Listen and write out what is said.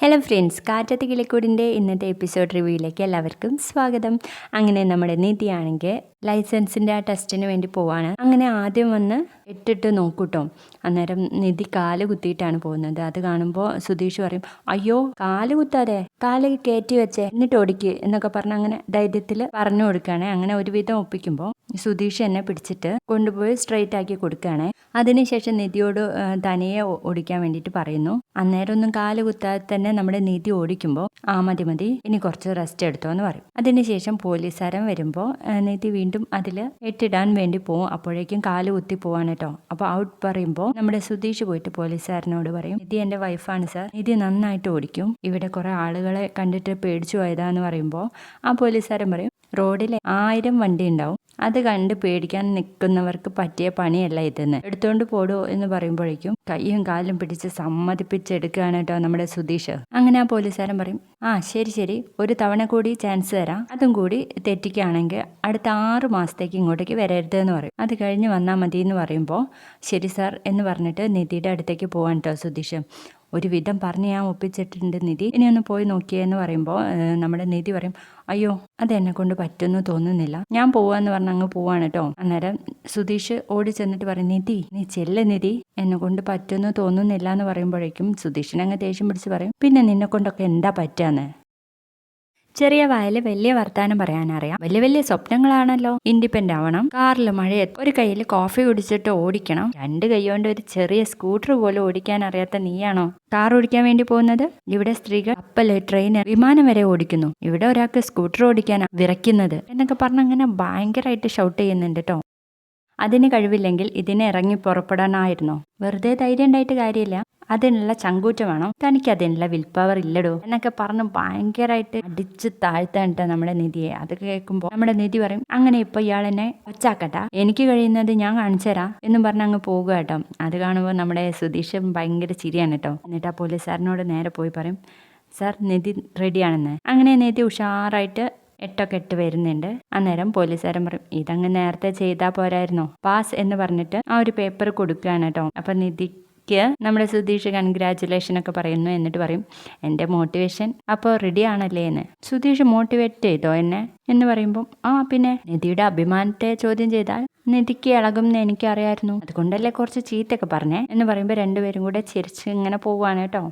Hello friends, കാറ്റത്ത് കിളിക്കൂടിൻ്റെ ഇന്നത്തെ episode റിവ്യൂയിലേക്ക് എല്ലാവർക്കും സ്വാഗതം. അങ്ങനെ നമ്മുടെ നിധിയാണെങ്കിൽ ലൈസൻസിൻ്റെ ആ ടെസ്റ്റിന് വേണ്ടി പോവാണ്. അങ്ങനെ ആദ്യം വന്ന് ഇട്ടിട്ട് നോക്കൂട്ടോ. അന്നേരം നിധി കാല് കുത്തിയിട്ടാണ് പോകുന്നത്. അത് കാണുമ്പോൾ സുധീഷ് പറയും, അയ്യോ കാല് കുത്താതെ, കാല് കയറ്റി വെച്ചേ എന്നിട്ട് ഓടിക്ക് എന്നൊക്കെ പറഞ്ഞ് അങ്ങനെ ധൈര്യത്തിൽ പറഞ്ഞു കൊടുക്കുകയാണെ. അങ്ങനെ ഒരുവിധം ഒപ്പിക്കുമ്പോൾ സുധീഷ് എന്നെ പിടിച്ചിട്ട് കൊണ്ടുപോയി സ്ട്രെയിറ്റ് ആക്കി കൊടുക്കുകയാണെ. അതിനുശേഷം നിധിയോട് തനിയെ ഓടിക്കാൻ വേണ്ടിയിട്ട് പറയുന്നു. അന്നേരം ഒന്നും കാല് കുത്താതെ തന്നെ നമ്മുടെ നിധി ഓടിക്കുമ്പോൾ മതി ഇനി കുറച്ച് റെസ്റ്റ് എടുത്തോ എന്ന് പറയും. അതിനുശേഷം പോലീസുകാരൻ വരുമ്പോൾ നിധി വീണ്ടും അതിൽ ഇട്ടിടാൻ വേണ്ടി പോകും. അപ്പോഴേക്കും കാല് കുത്തി പോവാണ് കേട്ടോ. അപ്പോൾ ഔട്ട് പറയുമ്പോൾ നമ്മുടെ സുധീഷ് പോയിട്ട് പോലീസുകാരനോട് പറയും, നിധി എൻ്റെ വൈഫാണ് സാർ, നിധി നന്നായിട്ട് ഓടിക്കും, ഇവിടെ കുറെ ആളുകളെ കണ്ടിട്ട് പേടിച്ചു പോയതാന്ന് പറയുമ്പോൾ ആ പോലീസുകാരൻ പറയും, റോഡിൽ 1000 വണ്ടി ഉണ്ടാവും, അത് കണ്ട് പേടിക്കാൻ നിൽക്കുന്നവർക്ക് പറ്റിയ പണിയല്ല ഇതെന്ന്, എടുത്തോണ്ട് പോടോ എന്ന് പറയുമ്പോഴേക്കും കൈയും കാലും പിടിച്ച് സമ്മതിപ്പിച്ചെടുക്കുകയാണ് കേട്ടോ നമ്മുടെ സുധീഷ്. അങ്ങനെ ആ പോലീസുകാരൻ പറയും, ശരി ഒരു തവണ കൂടി ചാൻസ് തരാം, അതും കൂടി തെറ്റിക്കുകയാണെങ്കിൽ അടുത്ത 6 മാസത്തേക്ക് ഇങ്ങോട്ടേക്ക് വരരുത് എന്ന് പറയും. അത് കഴിഞ്ഞ് വന്നാൽ മതി എന്ന് പറയുമ്പോൾ ശരി സാർ എന്ന് പറഞ്ഞിട്ട് നിധിയുടെ അടുത്തേക്ക് പോവാൻ കേട്ടോ സുധീഷ്. ഒരു വിധം പറഞ്ഞ് ഞാൻ ഒപ്പിച്ചിട്ടുണ്ട് നിധി, ഇനി ഒന്ന് പോയി നോക്കിയെന്ന് പറയുമ്പോൾ നമ്മുടെ നിധി പറയും, അയ്യോ അതെന്നെ കൊണ്ട് പറ്റുമെന്ന് തോന്നുന്നില്ല, ഞാൻ പോവാന്ന് പറഞ്ഞ് അങ്ങ് പോവാണ് കേട്ടോ. അന്നേരം സുധീഷ് ഓടി ചെന്നിട്ട് പറയും, നിധി നീ ചെല്ല് നിധി, എന്നെ കൊണ്ട് പറ്റുമെന്ന് തോന്നുന്നില്ല എന്ന് പറയുമ്പോഴേക്കും സുധീഷിനങ്ങ് ദേഷ്യം പിടിച്ച് പറയും, പിന്നെ നിന്നെ കൊണ്ടൊക്കെ എന്താ പറ്റാന്ന്, ചെറിയ വായിൽ വലിയ വർത്താനം പറയാനറിയാം, വലിയ വലിയ സ്വപ്നങ്ങളാണല്ലോ, ഇൻഡിപെൻഡന്റ് ആവണം, കാറിൽ മഴയത്ത് ഒരു കയ്യിൽ കോഫി കുടിച്ചിട്ട് ഓടിക്കണം, 2 കൈ കൊണ്ട് ഒരു ചെറിയ സ്കൂട്ടർ പോലും ഓടിക്കാൻ അറിയാത്ത നീയാണോ കാർ ഓടിക്കാൻ വേണ്ടി പോകുന്നത്? ഇവിടെ സ്ത്രീകൾ കപ്പല്, ട്രെയിൻ, വിമാനം വരെ ഓടിക്കുന്നു, ഇവിടെ ഒരാൾക്ക് സ്കൂട്ടർ ഓടിക്കാനാ വിറയ്ക്കുന്നത് എന്നൊക്കെ പറഞ്ഞ് അങ്ങനെ ഭയങ്കരമായിട്ട് ഷൗട്ട് ചെയ്യുന്നുണ്ട് കേട്ടോ. അതിന് കഴിവില്ലെങ്കിൽ ഇതിനെ ഇറങ്ങി പുറപ്പെടാനായിരുന്നോ? വെറുതെ ധൈര്യം ഉണ്ടായിട്ട് കാര്യമില്ല, അതിനുള്ള ചങ്കൂറ്റ വേണം, തനിക്ക് അതിനുള്ള വിൽ പവർ ഇല്ലടോ എന്നൊക്കെ പറഞ്ഞ് ഭയങ്കരമായിട്ട് അടിച്ച് താഴ്ത്താനിട്ട് നമ്മുടെ നിധിയെ. അത് കേൾക്കുമ്പോൾ നമ്മുടെ നിധി പറയും, അങ്ങനെ ഇപ്പൊ ഇയാൾ എന്നെ ഒച്ചാക്കട്ട, എനിക്ക് കഴിയുന്നത് ഞാൻ കാണിച്ചു തരാം എന്നും പറഞ്ഞ് അങ്ങ് പോകുക കേട്ടോ. അത് കാണുമ്പോൾ നമ്മുടെ സുധീഷ് ഭയങ്കര ചിരിയാണ് കേട്ടോ. എന്നിട്ട് ആ പോലീസുകാരനോട് നേരെ പോയി പറയും, സാർ നിധി റെഡിയാണെന്ന്. അങ്ങനെ നിധി ഉഷാറായിട്ട് 8 ഒക്കെ വരുന്നുണ്ട്. അന്നേരം പോലീസുകാരൻ പറയും, ഇതങ്ങ് നേരത്തെ ചെയ്താൽ പോരായിരുന്നോ, പാസ് എന്ന് പറഞ്ഞിട്ട് ആ ഒരു പേപ്പർ കൊടുക്കുകയാണ് കേട്ടോ. അപ്പൊ നിധിക്ക് നമ്മുടെ സുധീഷ് കൺഗ്രാറ്റുലേഷൻ ഒക്കെ പറയുന്നു. എന്നിട്ട് പറയും, എൻ്റെ മോട്ടിവേഷൻ അപ്പോൾ റെഡി ആണല്ലേ എന്ന്. സുധീഷ് മോട്ടിവേറ്റ് ചെയ്തോ എന്നെ എന്ന് പറയുമ്പോൾ പിന്നെ നിധിയുടെ അഭിമാനത്തെ ചോദ്യം ചെയ്താൽ നിധിക്ക് ഇളകുമെന്ന് എനിക്കറിയായിരുന്നു, അതുകൊണ്ടല്ലേ കുറച്ച് ചീത്തൊക്കെ പറഞ്ഞേ എന്ന് പറയുമ്പോൾ രണ്ടുപേരും കൂടെ ചിരിച്ച് ഇങ്ങനെ പോവാണ് കേട്ടോ.